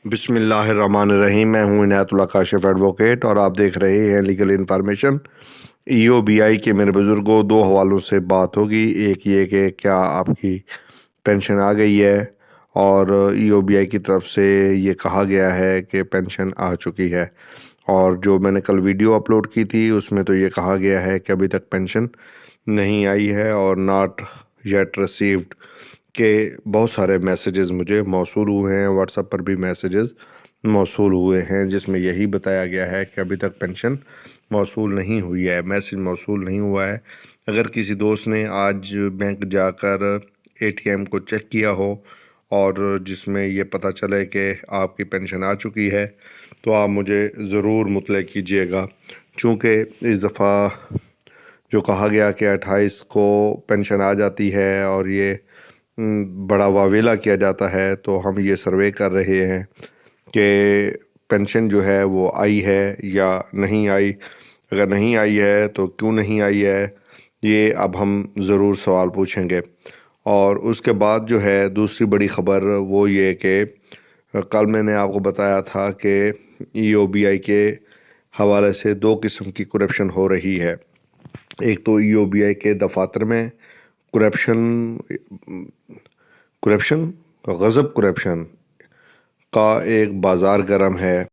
بسم اللہ الرحمن الرحیم۔ میں ہوں عنایت اللہ کاشف ایڈوکیٹ اور آپ دیکھ رہے ہیں لیگل انفارمیشن۔ ای او بی آئی کے میرے بزرگوں دو حوالوں سے بات ہوگی۔ ایک یہ کہ کیا آپ کی پینشن آ گئی ہے، اور ای او بی آئی کی طرف سے یہ کہا گیا ہے کہ پینشن آ چکی ہے، اور جو میں نے کل ویڈیو اپلوڈ کی تھی اس میں تو یہ کہا گیا ہے کہ ابھی تک پینشن نہیں آئی ہے اور ناٹ یٹ ریسیوڈ کے بہت سارے میسیجز مجھے موصول ہوئے ہیں، واٹس ایپ پر بھی میسیجز موصول ہوئے ہیں جس میں یہی بتایا گیا ہے کہ ابھی تک پینشن موصول نہیں ہوئی ہے، میسیج موصول نہیں ہوا ہے۔ اگر کسی دوست نے آج بینک جا کر اے ٹی ایم کو چیک کیا ہو اور جس میں یہ پتہ چلے کہ آپ کی پینشن آ چکی ہے تو آپ مجھے ضرور مطلع کیجیے گا، چونکہ اس دفعہ جو کہا گیا کہ 28 کو پینشن آ جاتی ہے اور یہ بڑا واویلا کیا جاتا ہے، تو ہم یہ سروے کر رہے ہیں کہ پینشن جو ہے وہ آئی ہے یا نہیں آئی۔ اگر نہیں آئی ہے تو کیوں نہیں آئی ہے، یہ اب ہم ضرور سوال پوچھیں گے۔ اور اس کے بعد جو ہے دوسری بڑی خبر وہ یہ کہ کل میں نے آپ کو بتایا تھا کہ ای او بی آئی کے حوالے سے دو قسم کی کرپشن ہو رہی ہے۔ ایک تو ای او بی آئی کے دفاتر میں کرپشن غضب کرپشن کا ایک بازار گرم ہے۔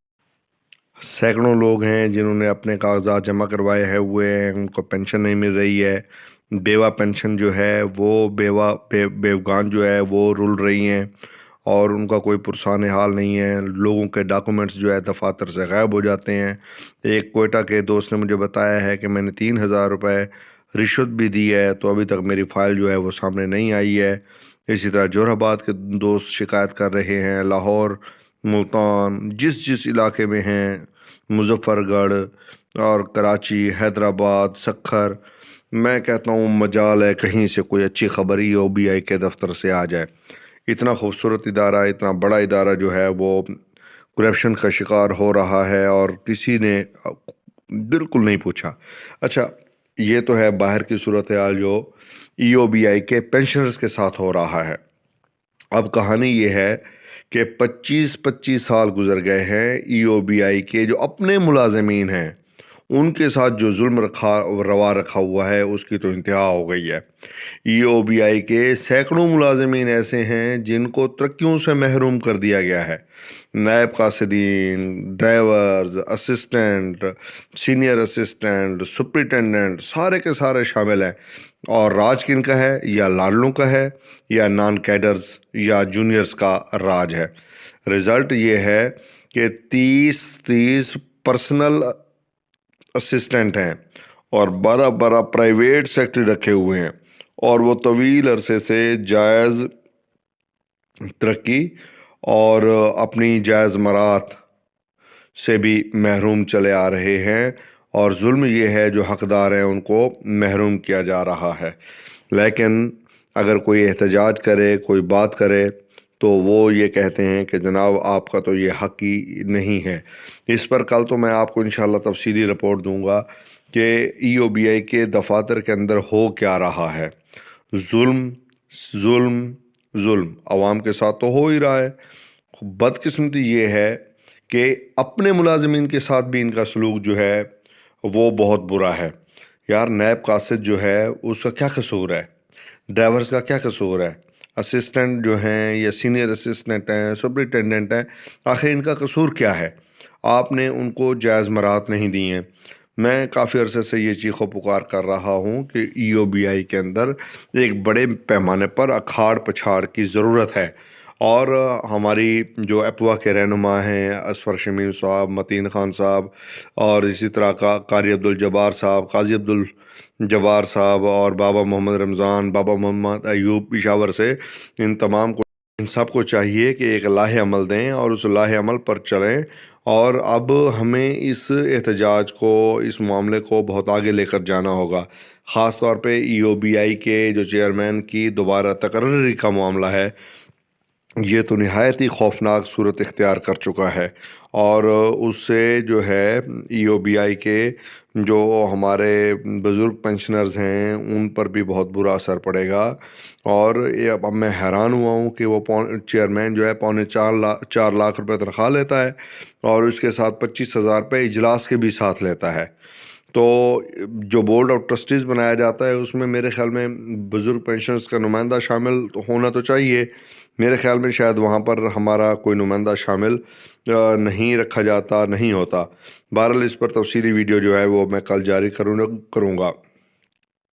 سینکڑوں لوگ ہیں جنہوں نے اپنے کاغذات جمع کروائے ہوئے ہیں، ان کو پینشن نہیں مل رہی ہے۔ بیوہ پینشن جو ہے وہ بیوگان جو ہے وہ رول رہی ہیں اور ان کا کوئی پرسان حال نہیں ہے۔ لوگوں کے ڈاکومنٹس جو ہے دفاتر سے غائب ہو جاتے ہیں۔ ایک کوئٹہ کے دوست نے مجھے بتایا ہے کہ میں نے 3,000 روپے رشوت بھی دی ہے تو ابھی تک میری فائل جو ہے وہ سامنے نہیں آئی ہے۔ اسی طرح جوہر آباد کے دوست شکایت کر رہے ہیں، لاہور، ملتان، جس علاقے میں ہیں، مظفر گڑھ اور کراچی، حیدرآباد، سکھر، میں کہتا ہوں مجال ہے کہیں سے کوئی اچھی خبر ای او بی آئی کے دفتر سے آ جائے۔ اتنا خوبصورت ادارہ، اتنا بڑا ادارہ جو ہے وہ کرپشن کا شکار ہو رہا ہے اور کسی نے بالکل نہیں پوچھا۔ اچھا، یہ تو ہے باہر کی صورتحال جو ای او بی آئی کے پینشنرز کے ساتھ ہو رہا ہے۔ اب کہانی یہ ہے کہ 25 سال گزر گئے ہیں، ای او بی آئی کے جو اپنے ملازمین ہیں ان کے ساتھ جو ظلم روا رکھا ہوا ہے اس کی تو انتہا ہو گئی ہے۔ ای او بی آئی کے سینکڑوں ملازمین ایسے ہیں جن کو ترقیوں سے محروم کر دیا گیا ہے۔ نائب قاصدین، drivers, assistant, senior assistant, superintendent, سارے کے سارے شامل ہیں، اور راج کن کا ہے؟ یا لاڈلوں کا ہے، یا نان کیڈرز یا جونیئرز کا راج ہے۔ رزلٹ یہ ہے کہ 30 پرسنل اسسٹنٹ ہیں اور 12 پرائیویٹ سیکٹری رکھے ہوئے ہیں، اور وہ طویل عرصے سے جائز ترقی اور اپنی جائز مرات سے بھی محروم چلے آ رہے ہیں، اور ظلم یہ ہے جو حقدار ہیں ان کو محروم کیا جا رہا ہے۔ لیکن اگر کوئی احتجاج کرے، کوئی بات کرے، تو وہ یہ کہتے ہیں کہ جناب آپ کا تو یہ حق ہی نہیں ہے۔ اس پر کل تو میں آپ کو انشاءاللہ تفصیلی رپورٹ دوں گا کہ ای او بی آئی کے دفاتر کے اندر ہو کیا رہا ہے۔ ظلم ظلم ظلم عوام کے ساتھ تو ہو ہی رہا ہے۔ بدقسمتی یہ ہے کہ اپنے ملازمین کے ساتھ بھی ان کا سلوک جو ہے وہ بہت برا ہے۔ یار، نائب قاصد جو ہے اس کا کیا قصور ہے؟ ڈرائیورز کا کیا قصور ہے؟ اسسٹنٹ جو ہیں یا سینئر اسسٹنٹ ہیں، سپرنٹینڈنٹ ہیں، آخر ان کا قصور کیا ہے؟ آپ نے ان کو جائز مرات نہیں دی ہیں۔ میں کافی عرصے سے یہ چیخ و پکار کر رہا ہوں کہ ای او بی آئی کے اندر ایک بڑے پیمانے پر اکھاڑ پچھاڑ کی ضرورت ہے، اور ہماری جو اپوا کے رہنما ہیں اسفر شمیم صاحب، متین خان صاحب، اور اسی طرح قاری عبدالجبار صاحب، قاضی عبدالجبار صاحب، اور بابا محمد رمضان، بابا محمد ایوب پشاور سے، ان سب کو چاہیے کہ ایک لاہ عمل دیں اور اس لاہ عمل پر چلیں، اور اب ہمیں اس احتجاج کو، اس معاملے کو بہت آگے لے کر جانا ہوگا۔ خاص طور پہ ای او بی آئی کے جو چیئرمین کی دوبارہ تقرری کا معاملہ ہے، یہ تو نہایت ہی خوفناک صورت اختیار کر چکا ہے، اور اس سے جو ہے ای او بی آئی کے جو ہمارے بزرگ پینشنرز ہیں ان پر بھی بہت برا اثر پڑے گا۔ اور یہ اب میں حیران ہوا ہوں کہ وہ چیئرمین جو ہے 4.25 لاکھ روپے تنخواہ لیتا ہے، اور اس کے ساتھ 25,000 روپے اجلاس کے بھی ساتھ لیتا ہے۔ تو جو بورڈ آف ٹرسٹیز بنایا جاتا ہے اس میں میرے خیال میں بزرگ پینشنرز کا نمائندہ شامل ہونا تو چاہیے، میرے خیال میں شاید وہاں پر ہمارا کوئی نمائندہ شامل نہیں رکھا جاتا، نہیں ہوتا۔ بہرحال اس پر تفصیلی ویڈیو جو ہے وہ میں کل جاری کروں گا۔